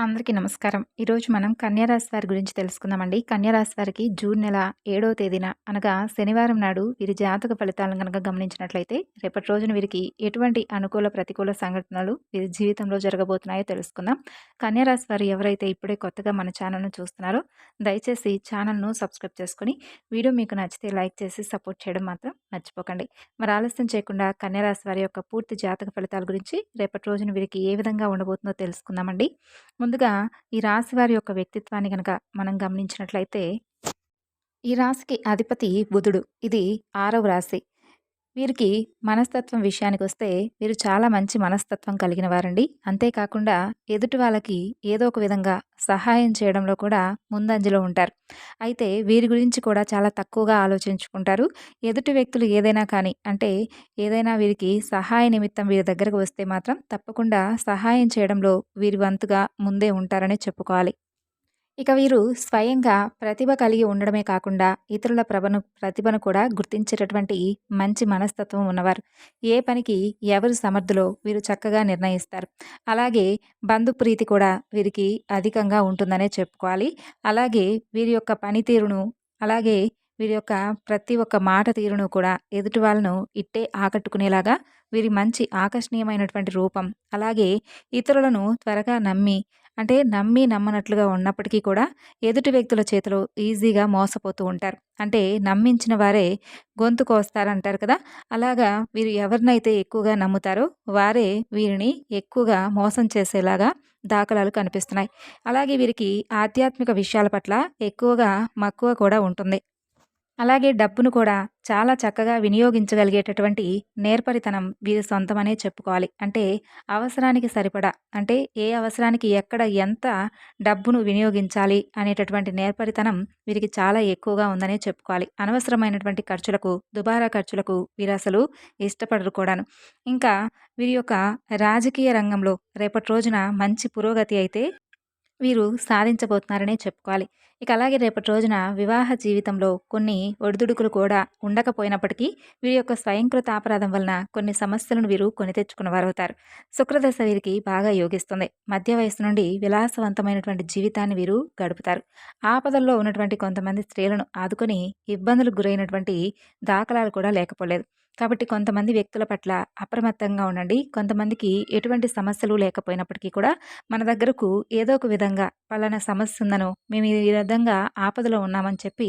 అందరికీ నమస్కారం. ఈరోజు మనం కన్యా రాశి వారి గురించి తెలుసుకుందామండి. కన్యా రాశి వారికి జూన్ నెల 7వ తేదీన అనగా శనివారం నాడు వీరి జాతక ఫలితాలను గనక గమనించినట్లయితే రేపటి రోజున వీరికి ఎటువంటి అనుకూల, ప్రతికూల సంఘటనలు వీరి జీవితంలో జరగబోతున్నాయో తెలుసుకుందాం. కన్యా రాశి వారు ఎవరైతే ఇప్పుడే కొత్తగా మన ఛానల్‌ను చూస్తున్నారో దయచేసి ఛానల్‌ను సబ్స్క్రైబ్ చేసుకొని వీడియో మీకు నచ్చితే లైక్ చేసి సపోర్ట్ చేయడం మాత్రం మర్చిపోకండి. మరి ఆలస్యం చేయకుండా కన్యా రాశి వారి యొక్క పూర్తి జాతక ఫలితాల గురించి రేపటి రోజున వీరికి ఏ విధంగా ఉండబోతుందో తెలుసుకుందామండి. ముందుగా ఈ రాశి వారి యొక్క వ్యక్తిత్వాన్ని గనక మనం గమనించినట్లయితే, ఈ రాశికి అధిపతి బుధుడు. ఇది 6వ రాశి. వీరికి మనస్తత్వం విషయానికొస్తే వీరు చాలా మంచి మనస్తత్వం కలిగిన వారండి. అంతేకాకుండా ఎదుటి వాళ్ళకి ఏదో ఒక విధంగా సహాయం చేయడంలో కూడా ముందంజలో ఉంటారు. అయితే వీరి గురించి కూడా చాలా తక్కువగా ఆలోచించుకుంటారు. ఎదుటి వ్యక్తులు ఏదైనా కానీ అంటే ఏదైనా వీరికి సహాయ నిమిత్తం వీరి దగ్గరకు వస్తే మాత్రం తప్పకుండా సహాయం చేయడంలో వీరి వంతుగా ముందే ఉంటారనే చెప్పుకోవాలి. ఇక వీరు స్వయంగా ప్రతిభ కలిగి ఉండడమే కాకుండా ఇతరుల ప్రతిభను కూడా గుర్తించేటటువంటి మంచి మనస్తత్వం ఉన్నవారు. ఏ పనికి ఎవరు సమర్థులో వీరు చక్కగా నిర్ణయిస్తారు. అలాగే బంధుప్రీతి కూడా వీరికి అధికంగా ఉంటుందనే చెప్పుకోవాలి. అలాగే వీరి యొక్క పనితీరును అలాగే వీరి యొక్క ప్రతి ఒక్క మాట తీరును కూడా ఎదుటి వాళ్ళను ఇట్టే ఆకట్టుకునేలాగా వీరి మంచి ఆకర్షణీయమైనటువంటి రూపం, అలాగే ఇతరులను త్వరగా నమ్మి నమ్మనట్లుగా ఉన్నప్పటికీ కూడా ఎదుటి వ్యక్తుల చేతిలో ఈజీగా మోసపోతూ ఉంటారు. అంటే నమ్మించిన వారే గొంతు కోస్తారంటారు కదా! అలాగా వీరు ఎవరినైతే ఎక్కువగా నమ్ముతారో వారే వీరిని ఎక్కువగా మోసం చేసేలాగా దాఖలాలు కనిపిస్తున్నాయి. అలాగే వీరికి ఆధ్యాత్మిక విషయాల పట్ల ఎక్కువగా మక్కువ కూడా ఉంటుంది. అలాగే డబ్బును కూడా చాలా చక్కగా వినియోగించగలిగేటటువంటి నేర్పరితనం వీరి సొంతమనే చెప్పుకోవాలి. అంటే అవసరానికి సరిపడా అంటే ఏ అవసరానికి ఎక్కడ ఎంత డబ్బును వినియోగించాలి అనేటటువంటి నేర్పరితనం వీరికి చాలా ఎక్కువగా ఉందనే చెప్పుకోవాలి. అనవసరమైనటువంటి ఖర్చులకు, దుబారా ఖర్చులకు వీరసలు ఇష్టపడరు కూడాను. ఇంకా వీరి యొక్క రాజకీయ రంగంలో రేపటి రోజున మంచి పురోగతి అయితే వీరు సాధించబోతున్నారనే చెప్పుకోవాలి. ఇక అలాగే రేపటి రోజున వివాహ జీవితంలో కొన్ని ఒడిదుడుకులు కూడా ఉండకపోయినప్పటికీ వీరి యొక్క స్వయంకృత అపరాధం వలన కొన్ని సమస్యలను వీరు కొని తెచ్చుకున్న వారవుతారు. శుక్రదశ వీరికి బాగా యోగిస్తుంది. మధ్య వయస్సు నుండి విలాసవంతమైనటువంటి జీవితాన్ని వీరు గడుపుతారు. ఆపదల్లో ఉన్నటువంటి కొంతమంది స్త్రీలను ఆదుకొని ఇబ్బందులకు గురైనటువంటి దాఖలాలు కూడా లేకపోలేదు. కాబట్టి కొంతమంది వ్యక్తుల పట్ల అప్రమత్తంగా ఉండండి. కొంతమందికి ఎటువంటి సమస్యలు లేకపోయినప్పటికీ కూడా మన దగ్గరకు ఏదో ఒక విధంగా పలానా సమస్య ఉందనో, మేము ఈ విధంగా ఆపదలో ఉన్నామని చెప్పి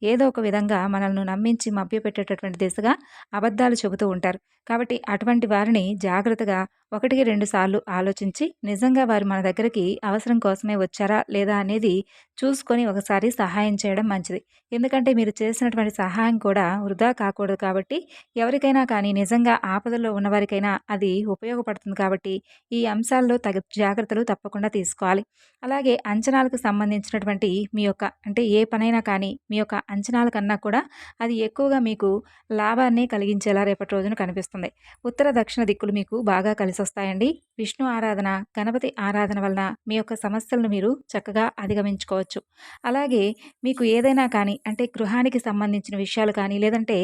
ఏదో ఒక విధంగా మనల్ని నమ్మించి మభ్యపెట్టేటటువంటి దిశగా అబద్ధాలు చెబుతూ ఉంటారు. కాబట్టి అటువంటి వారిని జాగ్రత్తగా 1, 2 సార్లు ఆలోచించి నిజంగా వారు మన దగ్గరికి అవసరం కోసమే వచ్చారా లేదా అనేది చూసుకొని ఒకసారి సహాయం చేయడం మంచిది. ఎందుకంటే మీరు చేసినటువంటి సహాయం కూడా వృధా కాకూడదు కాబట్టి ఎవరికైనా కానీ నిజంగా ఆపదల్లో ఉన్నవారికైనా అది ఉపయోగపడుతుంది కాబట్టి ఈ అంశాల్లో తగు జాగ్రత్తలు తప్పకుండా తీసుకోవాలి. అలాగే అంచనాలకు సంబంధించినటువంటి మీ యొక్క అంటే ఏ పనైనా కానీ మీ యొక్క అంచనాల కన్నా కూడా అది ఎక్కువగా మీకు లాభాన్ని కలిగించేలా రేపటి రోజున కనిపిస్తుంది. ఉత్తర దక్షిణ దిక్కులు మీకు బాగా కలిసొస్తాయండి. విష్ణు ఆరాధన, గణపతి ఆరాధన వలన మీ యొక్క సమస్యలను మీరు చక్కగా అధిగమించుకోవచ్చు. అలాగే మీకు ఏదైనా కానీ అంటే గృహానికి సంబంధించిన విషయాలు కానీ లేదంటే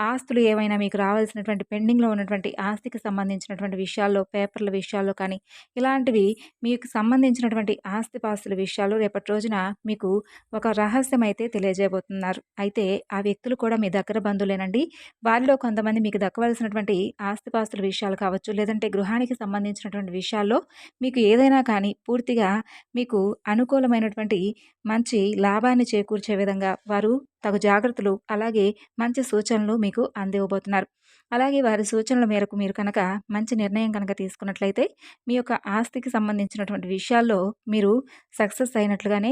ఆస్తులు ఏవైనా మీకు రావాల్సినటువంటి పెండింగ్‌లో ఉన్నటువంటి ఆస్తికి సంబంధించినటువంటి విషయాల్లో, పేపర్ల విషయాల్లో కానీ ఇలాంటివి మీకు సంబంధించినటువంటి ఆస్తిపాస్తుల విషయాలు రేపటి రోజున మీకు ఒక రహస్యం అయితే తెలియజేయబోతున్నారు. అయితే ఆ వ్యక్తులు కూడా మీ దగ్గర బంధువులేనండి. వారిలో కొంతమంది మీకు దక్కవలసినటువంటి ఆస్తిపాస్తుల విషయాలు కావచ్చు, లేదంటే గృహానికి సంబంధించినటువంటి విషయాల్లో మీకు ఏదైనా కానీ పూర్తిగా మీకు అనుకూలమైనటువంటి మంచి లాభాన్ని చేకూర్చే విధంగా వారు తగు జాగ్రత్తలు, అలాగే మంచి సూచనలు మీకు అందివ్వబోతున్నారు. అలాగే వారి సూచనల మేరకు మీరు కనుక మంచి నిర్ణయం కనుక తీసుకున్నట్లయితే మీ యొక్క ఆస్తికి సంబంధించినటువంటి విషయాల్లో మీరు సక్సెస్ అయినట్లుగానే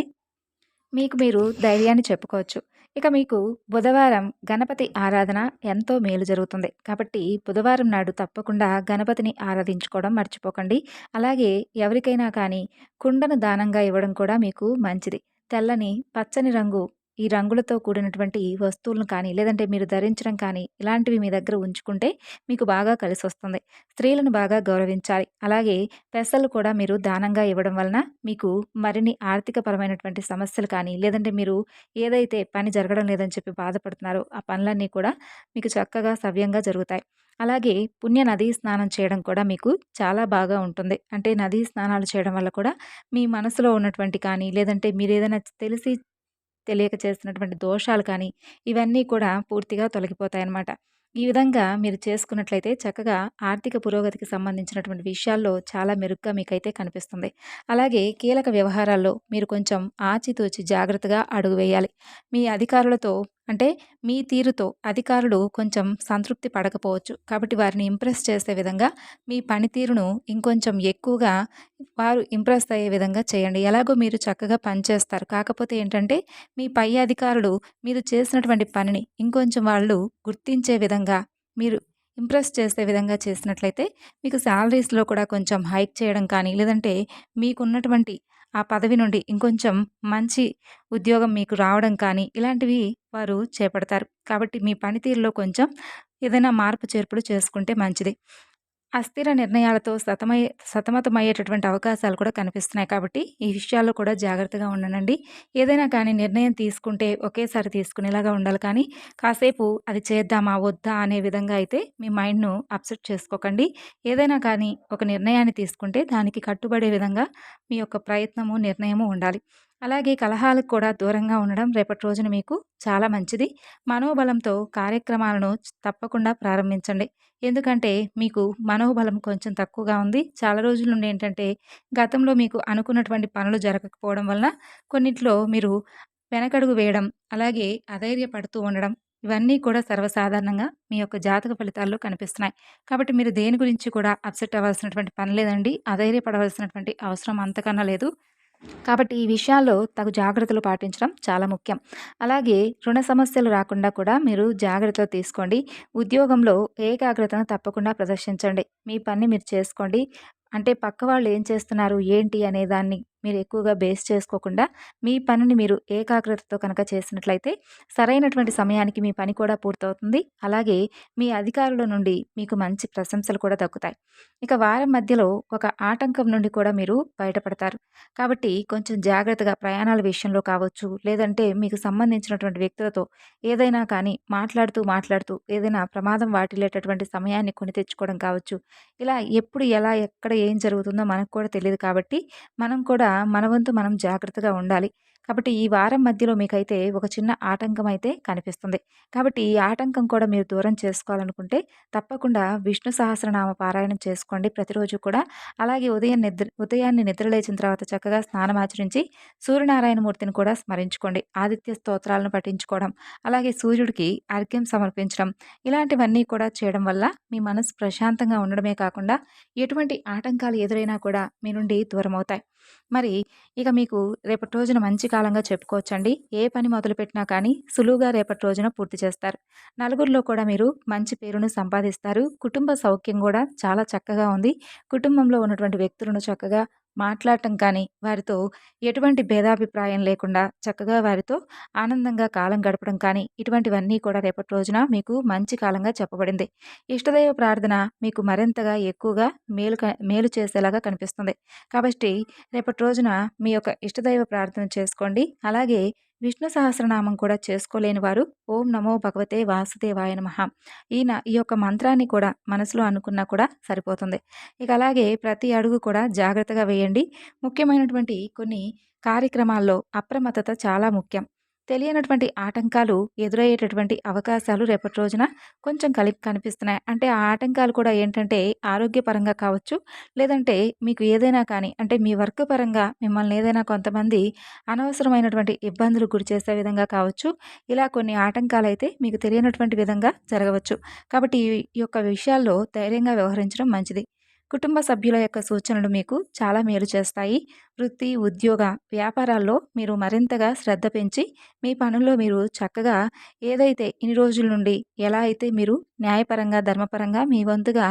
మీకు మీరు ధైర్యాన్ని చెప్పుకోవచ్చు. ఇక మీకు బుధవారం గణపతి ఆరాధన ఎంతో మేలు జరుగుతుంది. కాబట్టి బుధవారం నాడు తప్పకుండా గణపతిని ఆరాధించుకోవడం మర్చిపోకండి. అలాగే ఎవరికైనా కానీ కుండను దానంగా ఇవ్వడం కూడా మీకు మంచిది. తెల్లని, పచ్చని రంగు ఈ రంగులతో కూడినటువంటి వస్తువులను కానీ, లేదంటే మీరు ధరించడం కానీ ఇలాంటివి మీ దగ్గర ఉంచుకుంటే మీకు బాగా కలిసొస్తుంది. స్త్రీలను బాగా గౌరవించాలి. అలాగే పెసలు కూడా మీరు దానంగా ఇవ్వడం వలన మీకు మరిన్ని ఆర్థికపరమైనటువంటి సమస్యలు కానీ, లేదంటే మీరు ఏదైతే పని జరగడం లేదని చెప్పి బాధపడుతున్నారో, ఆ పనులన్నీ కూడా మీకు చక్కగా సవ్యంగా జరుగుతాయి. అలాగే పుణ్య నదీ స్నానం చేయడం కూడా మీకు చాలా బాగా ఉంటుంది. అంటే నదీ స్నానాలు చేయడం వల్ల కూడా మీ మనసులో ఉన్నటువంటి కానీ, లేదంటే మీరేదైనా తెలిసి తెలియక చేస్తున్నటువంటి దోషాలు కానీ, ఇవన్నీ కూడా పూర్తిగా తొలగిపోతాయన్నమాట. ఈ విధంగా మీరు చేసుకున్నట్లయితే చక్కగా ఆర్థిక పురోగతికి సంబంధించినటువంటి విషయాల్లో చాలా మెరుగ్గా మీకైతే కనిపిస్తుంది. అలాగే కీలక వ్యవహారాల్లో మీరు కొంచెం ఆచితూచి జాగ్రత్తగా అడుగు వేయాలి. మీ అధికారులతో అంటే మీ తీరుతో అధికారులు కొంచెం సంతృప్తి పడకపోవచ్చు. కాబట్టి వారిని ఇంప్రెస్ చేసే విధంగా మీ పనితీరును ఇంకొంచెం ఎక్కువగా వారు ఇంప్రెస్ అయ్యే విధంగా చేయండి. ఎలాగో మీరు చక్కగా పనిచేస్తారు. కాకపోతే ఏంటంటే మీ పై అధికారులు మీరు చేసినటువంటి పనిని ఇంకొంచెం వాళ్ళు గుర్తించే విధంగా మీరు ఇంప్రెస్ చేసే విధంగా చేసినట్లయితే మీకు సాలరీస్‌లో కూడా కొంచెం హైక్ చేయడం కానీ, లేదంటే మీకున్నటువంటి ఆ పదవి నుండి ఇంకొంచెం మంచి ఉద్యోగం మీకు రావడం కానీ, ఇలాంటివి వారు చేపడతారు. కాబట్టి మీ పనితీరులో కొంచెం ఏదైనా మార్పు చేర్పులు చేసుకుంటే మంచిది. అస్థిర నిర్ణయాలతో సతమతమయ్యేటటువంటి అవకాశాలు కూడా కనిపిస్తున్నాయి. కాబట్టి ఈ విషయాల్లో కూడా జాగ్రత్తగా ఉండనండి. ఏదైనా కానీ నిర్ణయం తీసుకుంటే ఒకేసారి తీసుకునేలాగా ఉండాలి కానీ, కాసేపు అది చేద్దామా? వద్దా? అనే విధంగా అయితే మీ మైండ్‌ను అప్సెట్ చేసుకోకండి. ఏదైనా కానీ ఒక నిర్ణయాన్ని తీసుకుంటే దానికి కట్టుబడే విధంగా మీ యొక్క ప్రయత్నము, నిర్ణయము ఉండాలి. అలాగే కలహాలకు కూడా దూరంగా ఉండడం రేపటి రోజున మీకు చాలా మంచిది. మనోబలంతో కార్యక్రమాలను తప్పకుండా ప్రారంభించండి. ఎందుకంటే మీకు మనోబలం కొంచెం తక్కువగా ఉంది. చాలా రోజుల నుండి ఏంటంటే గతంలో మీకు అనుకున్నటువంటి పనులు జరగకపోవడం వలన కొన్నిట్లో మీరు వెనకడుగు వేయడం, అలాగే అధైర్యపడుతూ ఉండడం ఇవన్నీ కూడా సర్వసాధారణంగా మీ యొక్క జాతక ఫలితాల్లో కనిపిస్తున్నాయి. కాబట్టి మీరు దేని గురించి కూడా అప్సెట్ అవ్వాల్సినటువంటి పని లేదండి. అధైర్యపడవలసినటువంటి అవసరం అంతకన్నా లేదు. కాబట్టి ఈ విషయాల్లో తగు జాగ్రత్తలు పాటించడం చాలా ముఖ్యం. అలాగే రుణ సమస్యలు రాకుండా కూడా మీరు జాగ్రత్తలు తీసుకోండి. ఉద్యోగంలో ఏకాగ్రతను తప్పకుండా ప్రదర్శించండి. మీ పని మీరు చేసుకోండి. అంటే పక్క వాళ్ళు ఏం చేస్తున్నారు, ఏంటి అనే దాన్ని మీరు ఎక్కువగా బేస్ చేసుకోకుండా మీ పనిని మీరు ఏకాగ్రతతో కనుక చేసినట్లయితే సరైనటువంటి సమయానికి మీ పని కూడా పూర్తవుతుంది. అలాగే మీ అధికారుల నుండి మీకు మంచి ప్రశంసలు కూడా దక్కుతాయి. ఇక వారం మధ్యలో ఒక ఆటంకం నుండి కూడా మీరు బయటపడతారు. కాబట్టి కొంచెం జాగ్రత్తగా ప్రయాణాల విషయంలో కావచ్చు, లేదంటే మీకు సంబంధించినటువంటి వ్యక్తులతో ఏదైనా కానీ మాట్లాడుతూ ఏదైనా ప్రమాదం వాటిల్లేటటువంటి సమయాన్ని కొని తెచ్చుకోవడం కావచ్చు. ఇలా ఎప్పుడు ఎలా ఎక్కడ ఏం జరుగుతుందో మనకు కూడా తెలీదు కాబట్టి మనం కూడా మన వంతు మనం జాగ్రత్తగా ఉండాలి. కాబట్టి ఈ వారం మధ్యలో మీకైతే ఒక చిన్న ఆటంకం అయితే కనిపిస్తుంది. కాబట్టి ఈ ఆటంకం కూడా మీరు దూరం చేసుకోవాలనుకుంటే తప్పకుండా విష్ణు సహస్రనామ పారాయణం చేసుకోండి ప్రతిరోజు కూడా. అలాగే ఉదయాన్నే నిద్ర లేచిన తర్వాత చక్కగా స్నానమాచరించి సూర్యనారాయణమూర్తిని కూడా స్మరించుకోండి. ఆదిత్య స్తోత్రాలను పఠించుకోవడం, అలాగే సూర్యుడికి అర్ఘ్యం సమర్పించడం ఇలాంటివన్నీ కూడా చేయడం వల్ల మీ మనసు ప్రశాంతంగా ఉండడమే కాకుండా ఎటువంటి ఆటంకాలు ఎదురైనా కూడా మీ నుండి దూరమవుతాయి. మరి ఇక మీకు రేపటి రోజున మంచి కాలంగా చెప్పుకోవచ్చండి. ఏ పని మొదలుపెట్టినా కానీ సులువుగా రేపటి రోజున పూర్తి చేస్తారు. నలుగురిలో కూడా మీరు మంచి పేరును సంపాదిస్తారు. కుటుంబ సౌఖ్యం కూడా చాలా చక్కగా ఉంది. కుటుంబంలో ఉన్నటువంటి వ్యక్తులను చక్కగా మాట్లాడటం కానీ, వారితో ఎటువంటి భేదాభిప్రాయం లేకుండా చక్కగా వారితో ఆనందంగా కాలం గడపడం కానీ, ఇటువంటివన్నీ కూడా రేపటి రోజున మీకు మంచి కాలంగా చెప్పబడింది. ఇష్టదైవ ప్రార్థన మీకు మరింతగా ఎక్కువగా మేలు చేసేలాగా కనిపిస్తుంది. కాబట్టి రేపటి రోజున మీ యొక్క ఇష్టదైవ ప్రార్థన చేసుకోండి. అలాగే విష్ణు సహస్రనామం కూడా చేసుకోలేని వారు ఓం నమో భగవతే వాసుదేవాయ నమః ఈ యొక్క మంత్రాన్ని కూడా మనసులో అనుకున్నా కూడా సరిపోతుంది. ఇక అలాగే ప్రతి అడుగు కూడా జాగ్రత్తగా వేయండి. ముఖ్యమైనటువంటి కొన్ని కార్యక్రమాల్లో అప్రమత్తత చాలా ముఖ్యం. తెలియనటువంటి ఆటంకాలు ఎదురయ్యేటటువంటి అవకాశాలు రేపటి రోజున కొంచెం కనిపిస్తున్నాయి. అంటే ఆ ఆటంకాలు కూడా ఏంటంటే ఆరోగ్యపరంగా కావచ్చు, లేదంటే మీకు ఏదైనా కానీ అంటే మీ వర్క్ పరంగా మిమ్మల్ని ఏదైనా కొంతమంది అనవసరమైనటువంటి ఇబ్బందులు గురిచేసే విధంగా కావచ్చు. ఇలా కొన్ని ఆటంకాలైతే మీకు తెలియనటువంటి విధంగా జరగవచ్చు. కాబట్టి ఈ యొక్క విషయాల్లో ధైర్యంగా వ్యవహరించడం మంచిది. కుటుంబ సభ్యుల యొక్క సూచనలు మీకు చాలా మేలు చేస్తాయి. వృత్తి, ఉద్యోగ, వ్యాపారాల్లో మీరు మరింతగా శ్రద్ధ పెంచి మీ పనుల్లో మీరు చక్కగా ఏదైతే ఇన్ని రోజుల నుండి ఎలా అయితే మీరు న్యాయపరంగా, ధర్మపరంగా మీ వంతుగా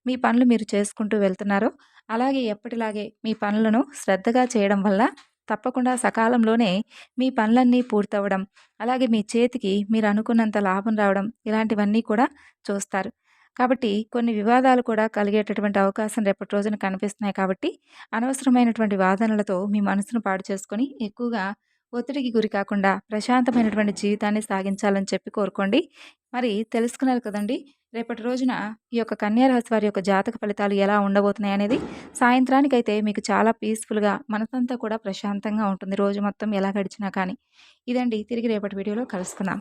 మీ పనులు మీరు చేసుకుంటూ వెళ్తున్నారో అలాగే ఎప్పటిలాగే మీ పనులను శ్రద్ధగా చేయడం వల్ల తప్పకుండా సకాలంలోనే మీ పనులన్నీ పూర్తవ్వడం, అలాగే మీ చేతికి మీరు అనుకున్నంత లాభం రావడం ఇలాంటివన్నీ కూడా చూస్తారు. కాబట్టి కొన్ని వివాదాలు కూడా కలిగేటటువంటి అవకాశం రేపటి రోజున కనిపిస్తున్నాయి కాబట్టి అనవసరమైనటువంటి వాదనలతో మీ మనసును పాడు చేసుకొని ఎక్కువగా ఒత్తిడికి గురి కాకుండా ప్రశాంతమైనటువంటి జీవితాన్ని సాగించాలని చెప్పి కోరుకోండి. మరి తెలుసుకున్నారు కదండీ! రేపటి రోజున ఈ యొక్క కన్యా రాశి వారి యొక్క జాతక ఫలితాలు ఎలా ఉండబోతున్నాయనేది. సాయంత్రానికైతే మీకు చాలా పీస్‌ఫుల్‌గా మనసంతా కూడా ప్రశాంతంగా ఉంటుంది. రోజు మొత్తం ఎలా గడిచినా కానీ. ఇదండి, తిరిగి రేపటి వీడియోలో కలుసుకుందాం.